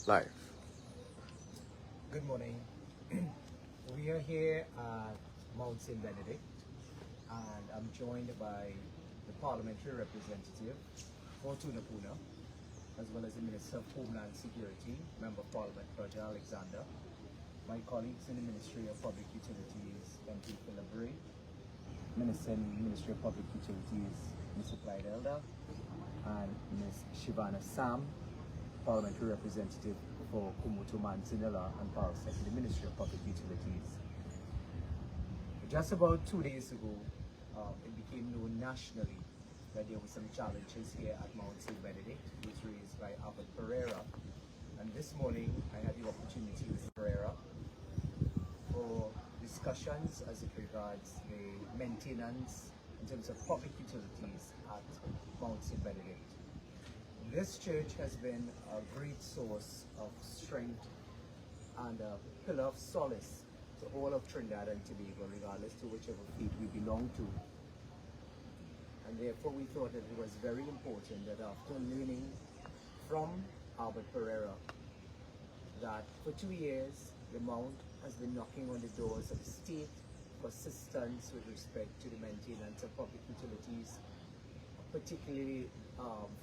live. Good morning. We are here at Mount St. Benedict, and I'm joined by the parliamentary representative for Tunapuna, as well as the Minister of Homeland Security, Member of Parliament Roger Alexander, my colleagues in the Ministry of Public Utilities, MP Philip Bray, Minister in the Ministry of Public Utilities, Mr. Clyde Elder, and Ms. Shivana Sam, parliamentary representative for Kumutu Mansinilla and Palsec in the Ministry of Public Utilities. Just about 2 days ago, it became known nationally that there were some challenges here at Mount St. Benedict, which was raised by Abbot Pereira. And this morning, I had the opportunity with Pereira for discussions as it regards the maintenance in terms of public utilities at Mount St. Benedict. This church has been a great source of strength and a pillar of solace to all of Trinidad and Tobago, regardless to whichever faith we belong to. And therefore we thought that it was very important that after learning from Abbot Pereira that for 2 years the Mount has been knocking on the doors of the state for assistance with respect to the maintenance of public utilities, particularly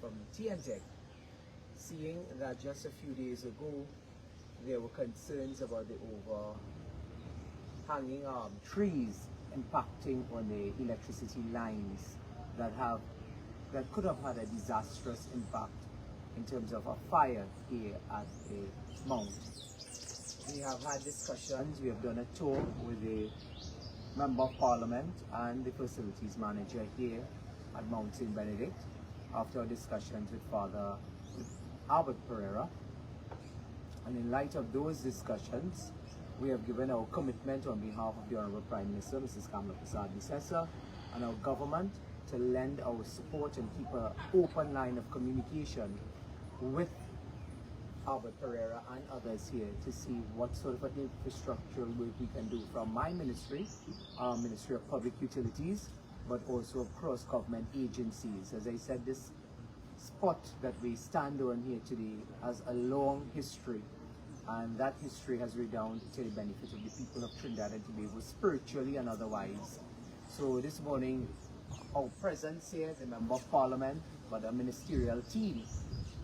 from T&TEC, seeing that just a few days ago there were concerns about the overhanging trees impacting on the electricity lines that could have had a disastrous impact in terms of a fire here at the Mount. We have had discussions, we have done a tour with the Member of Parliament and the Facilities Manager here at Mount St. Benedict after our discussions with Abbot Pereira. And in light of those discussions, we have given our commitment on behalf of the Honourable Prime Minister, Mrs. Kamala Prasad-Nisesa, and our government to lend our support and keep an open line of communication with Abbot Pereira and others here to see what sort of an infrastructural work we can do from my ministry, our Ministry of Public Utilities, but also of cross-government agencies. As I said, this spot that we stand on here today has a long history, and that history has redounded to the benefit of the people of Trinidad and Tobago, spiritually and otherwise. So this morning, our presence here, the Member of Parliament, but our ministerial team,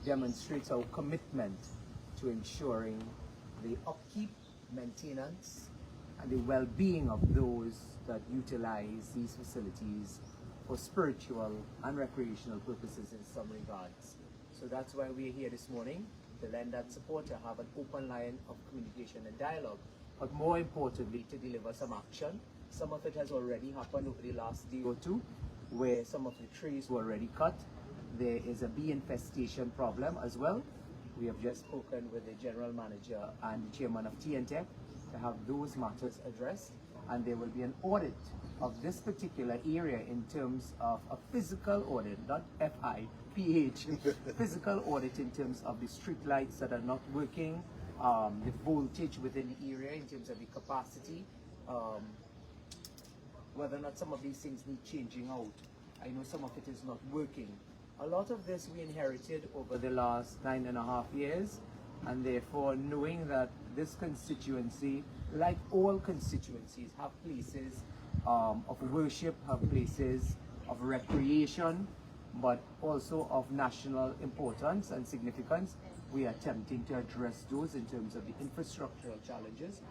demonstrates our commitment to ensuring the upkeep, maintenance, and the well-being of those that utilize these facilities for spiritual and recreational purposes in some regards. So that's why we're here this morning, to lend that support, to have an open line of communication and dialogue, but more importantly, to deliver some action. Some of it has already happened over the last day or two, where some of the trees were already cut. There is a bee infestation problem as well. We have just spoken with the General Manager and the Chairman of T&TEC to have those matters addressed, and there will be an audit of this particular area in terms of a physical audit, not FIPH, physical audit in terms of the street lights that are not working, the voltage within the area in terms of the capacity, whether or not some of these things need changing out. I know some of it is not working. A lot of this we inherited over the last 9.5 years, and therefore knowing that this constituency, like all constituencies, have places of worship, have places of recreation, but also of national importance and significance, we are attempting to address those in terms of the infrastructural challenges.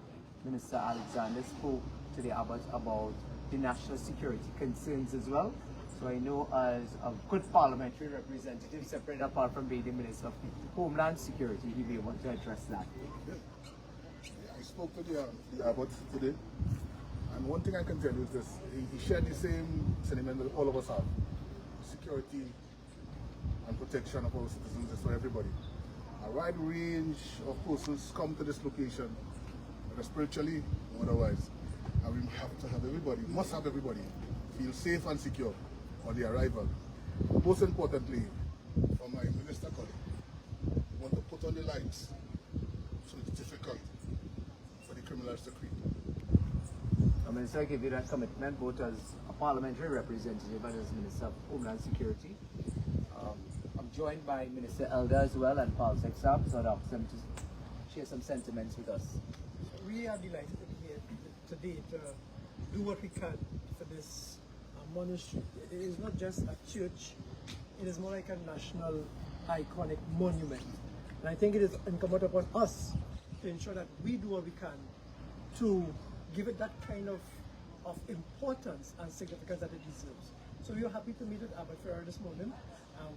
Minister Alexander spoke to the Abbot about the national security concerns as well. So I know as a good parliamentary representative, separate apart from being the Minister of Homeland Security, he may want to address that. I spoke to the Abbot today, and one thing I can tell you is this: he shared the same sentiment that all of us have. Security and protection of our citizens is for everybody. A wide range of persons come to this location, whether spiritually or otherwise, and we have to have everybody, must have everybody, feel safe and secure on the arrival. Most importantly, for my minister colleague, we want to put on the lights so it's difficult for the criminals to creep. Minister, I give you that commitment both as a parliamentary representative and as Minister of Homeland Security. I'm joined by Minister Elder as well and Paulsec staff, so I'd ask them to share some sentiments with us. We are delighted to be here today to do what we can for this monastery. It is not just a church, it is more like a national iconic monument. And I think it is incumbent upon us to ensure that we do what we can to give it that kind of importance and significance that it deserves. So we are happy to meet with Abbot Pereira this morning.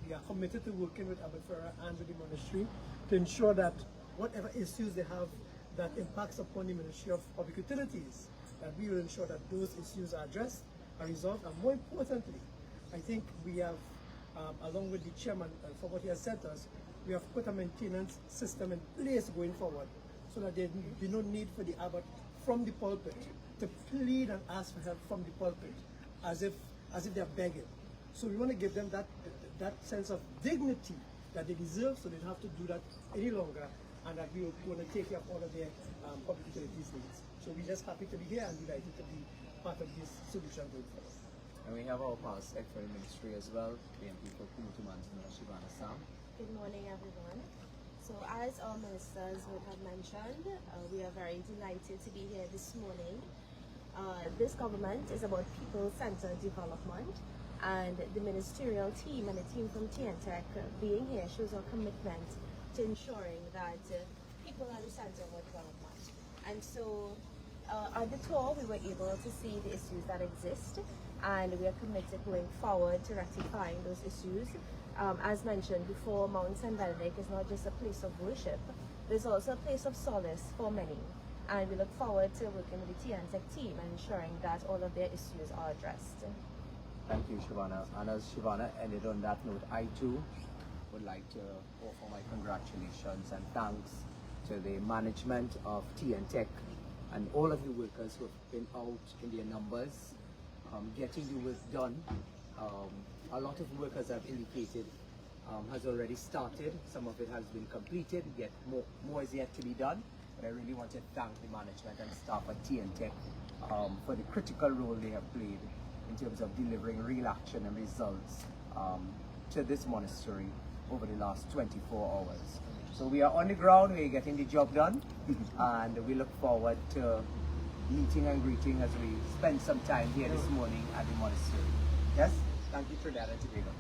We are committed to working with Abbot Pereira and with the monastery to ensure that whatever issues they have that impacts upon the Ministry of Public Utilities, that we will ensure that those issues are addressed, are resolved, and more importantly, I think we have, along with the chairman, for what he has said to us, we have put a maintenance system in place going forward so that there will be no need for the Abbot from the pulpit to plead and ask for help from the pulpit as if they're begging. So we want to give them that sense of dignity that they deserve, so they don't have to do that any longer, and that we want to take care of all of their public utilities needs. So we're just happy to be here and delighted to be part of this solution going forward. And we have our Paulsec for the ministry as well, PMP for Tunapuna and Shivana Sam. Good morning, everyone. So as our ministers would have mentioned, we are very delighted to be here this morning. This government is about people-centered development, and the ministerial team and the team from T&TEC being here shows our commitment to ensuring that people are the center of our development. And so at the tour, we were able to see the issues that exist, and we are committed going forward to rectifying those issues. As mentioned before, Mount St. Benedict is not just a place of worship, but it's also a place of solace for many. And we look forward to working with the T&TEC team and ensuring that all of their issues are addressed. Thank you, Shivana. And as Shivana ended on that note, I too would like to offer my congratulations and thanks to the management of T&TEC and all of the workers who have been out in their numbers, getting the work done. A lot of work, as I've indicated, has already started. Some of it has been completed, yet more is yet to be done. But I really want to thank the management and staff at T&TEC for the critical role they have played in terms of delivering real action and results to this monastery over the last 24 hours. So we are on the ground, we're getting the job done, and we look forward to meeting and greeting as we spend some time here this morning at the monastery. Yes? Thank you, Trinidad and Tobago.